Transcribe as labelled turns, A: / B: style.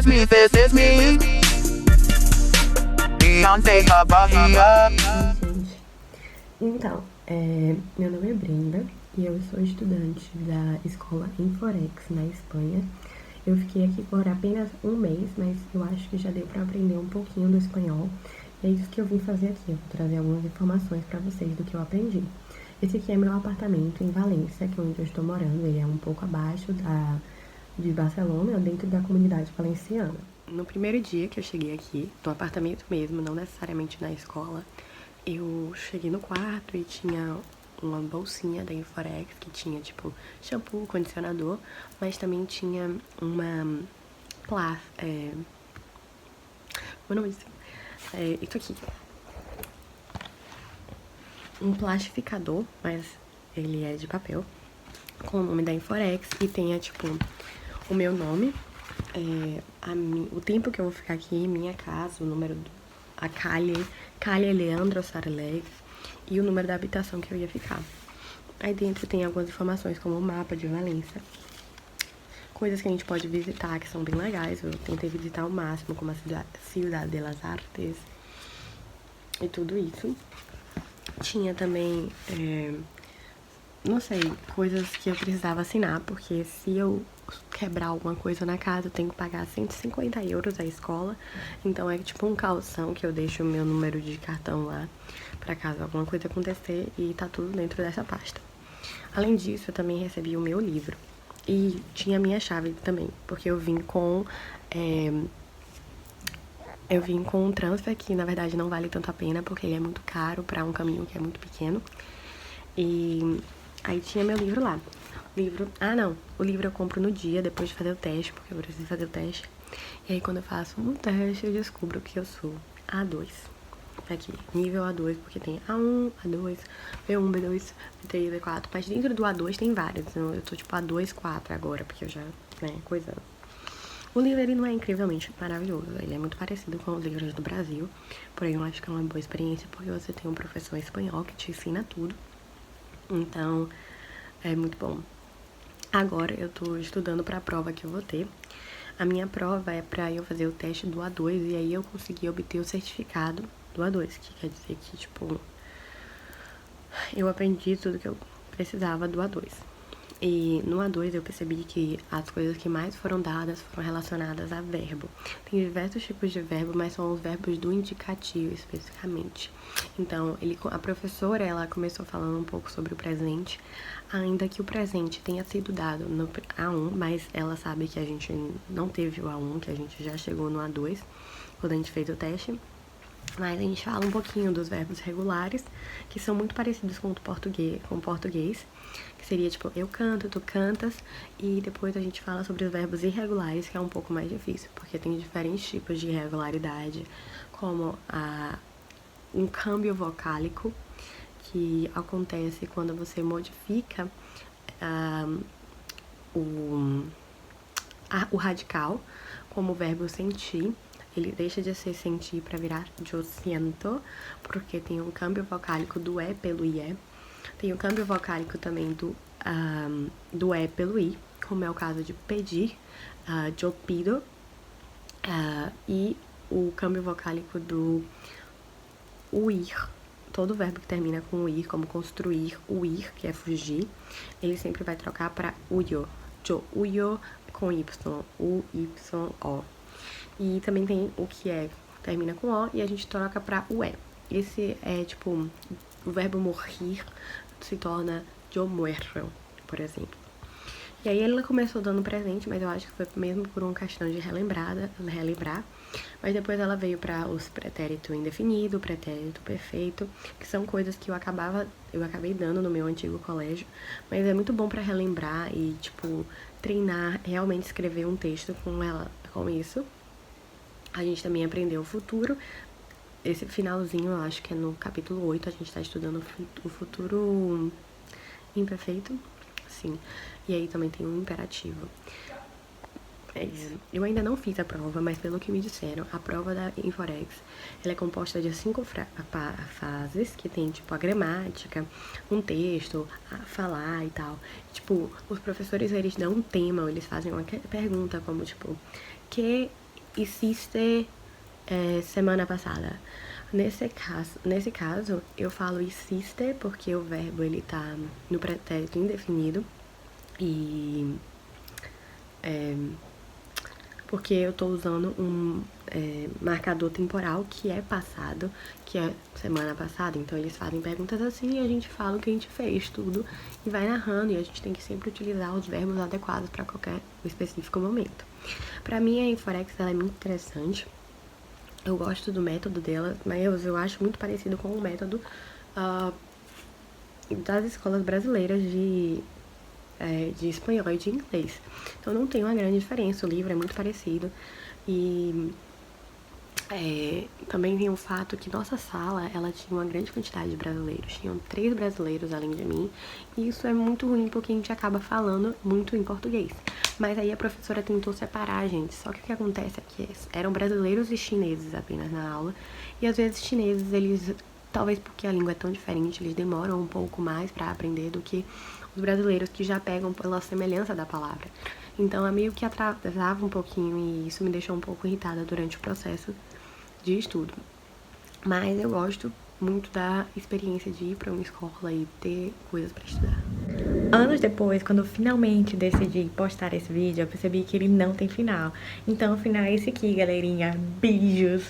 A: is me, this is me. Beyoncé, Bahia.
B: Gente, então, meu nome é Brenda e eu sou estudante da escola Inforex na Espanha. Eu fiquei aqui por apenas um mês, mas eu acho que já deu para aprender um pouquinho do espanhol. E é isso que eu vim fazer aqui, eu vou trazer algumas informações para vocês do que eu aprendi. Esse aqui é meu apartamento em Valência, que é onde eu estou morando. Ele é um pouco abaixo de Barcelona, dentro da comunidade valenciana. No primeiro dia que eu cheguei aqui, no apartamento mesmo, não necessariamente na escola, eu cheguei no quarto e tinha uma bolsinha da Inforex que tinha, tipo, shampoo, condicionador, mas também tinha uma meu nome é isso aqui. Um plastificador, mas ele é de papel, com o nome da Inforex e tem, tipo, o meu nome, o tempo que eu vou ficar aqui, minha casa, o número a Calle Leandro Sarleg e o número da habitação que eu ia ficar. Aí dentro tem algumas informações como o mapa de Valência, coisas que a gente pode visitar que são bem legais. Eu tentei visitar o máximo, como a Ciudad de las Artes e tudo isso. Tinha também, não sei, coisas que eu precisava assinar, porque se eu quebrar alguma coisa na casa, eu tenho que pagar 150 euros à escola. Então é tipo um calção que eu deixo o meu número de cartão lá, pra caso alguma coisa acontecer, e tá tudo dentro dessa pasta. Além disso, eu também recebi o meu livro. E tinha a minha chave também, porque eu vim com um transfer que, na verdade, não vale tanto a pena, porque ele é muito caro pra um caminho que é muito pequeno. E aí tinha meu livro lá. O livro eu compro no dia, depois de fazer o teste, porque eu preciso fazer o teste. E aí, quando eu faço um teste, eu descubro que eu sou A2. Aqui, nível A2, porque tem A1, A2, B1, B2, B3, B4. Mas dentro do A2 tem vários, então eu tô tipo A2, 4 agora, porque eu já, coisando. O livro, ele não é incrivelmente maravilhoso, ele é muito parecido com os livros do Brasil, porém eu acho que é uma boa experiência, porque você tem um professor espanhol que te ensina tudo, então é muito bom. Agora eu tô estudando pra prova que eu vou ter. A minha prova é pra eu fazer o teste do A2 e aí eu consegui obter o certificado do A2, que quer dizer que, tipo, eu aprendi tudo que eu precisava do A2. E no A2 eu percebi que as coisas que mais foram dadas foram relacionadas a verbo. Tem diversos tipos de verbo, mas são os verbos do indicativo especificamente. Então, a professora, ela começou falando um pouco sobre o presente, ainda que o presente tenha sido dado no A1, mas ela sabe que a gente não teve o A1, que a gente já chegou no A2, quando a gente fez o teste. Mas a gente fala um pouquinho dos verbos regulares, que são muito parecidos com o português, que seria tipo, eu canto, tu cantas, e depois a gente fala sobre os verbos irregulares, que é um pouco mais difícil, porque tem diferentes tipos de irregularidade, como um câmbio vocálico, que acontece quando você modifica o radical, como o verbo sentir. Ele deixa de ser sentir para virar yo siento, porque tem um câmbio vocálico do E pelo IE. Tem o câmbio vocálico também do E pelo I, como é o caso de pedir, yo pido. E o câmbio vocálico do ir, todo verbo que termina com o ir, como construir, o ir, que é fugir, ele sempre vai trocar para uyo. Yo uyo com Y, U-Y-O. E também tem o que termina com O e a gente troca pra o E. Esse é tipo, o verbo morrer se torna yo muero, por exemplo. E aí ela começou dando presente, mas eu acho que foi mesmo por uma questão de relembrar. Mas depois ela veio para os pretérito indefinido, pretérito perfeito, que são coisas que eu acabei dando no meu antigo colégio, mas é muito bom para relembrar e, tipo, treinar, realmente escrever um texto com isso. A gente também aprendeu o futuro. Esse finalzinho, eu acho que é no capítulo 8, a gente tá estudando o futuro imperfeito. Sim. E aí também tem um imperativo. É isso. Eu ainda não fiz a prova, mas pelo que me disseram, a prova da Inforex, ela é composta de 5 fases, que tem, tipo, a gramática, um texto, a falar e tal. Tipo, os professores, eles dão um tema, eles fazem uma pergunta como, tipo, que hiciste semana passada. Nesse caso, eu falo hiciste porque o verbo ele tá no pretérito indefinido e porque eu tô usando um marcador temporal que é passado, que é semana passada. Então eles fazem perguntas assim e a gente fala o que a gente fez, tudo, e vai narrando, e a gente tem que sempre utilizar os verbos adequados para qualquer específico momento. Pra mim a Inforex ela é muito interessante. Eu gosto do método dela, mas eu acho muito parecido com o método das escolas brasileiras de espanhol e de inglês. Então não tem uma grande diferença, o livro é muito parecido. E também tem o fato que nossa sala, ela tinha uma grande quantidade de brasileiros. Tinham 3 brasileiros além de mim. E isso é muito ruim porque a gente acaba falando muito em português. Mas aí a professora tentou separar a gente. Só que o que acontece é que eram brasileiros e chineses apenas na aula. E às vezes chineses, eles, talvez porque a língua é tão diferente, eles demoram um pouco mais pra aprender do que os brasileiros que já pegam pela semelhança da palavra. Então é meio que atrasava um pouquinho e isso me deixou um pouco irritada durante o processo de estudo. Mas eu gosto muito da experiência de ir pra uma escola e ter coisas pra estudar.
C: Anos depois, quando eu finalmente decidi postar esse vídeo, eu percebi que ele não tem final. Então o final é esse aqui, galerinha. Beijos!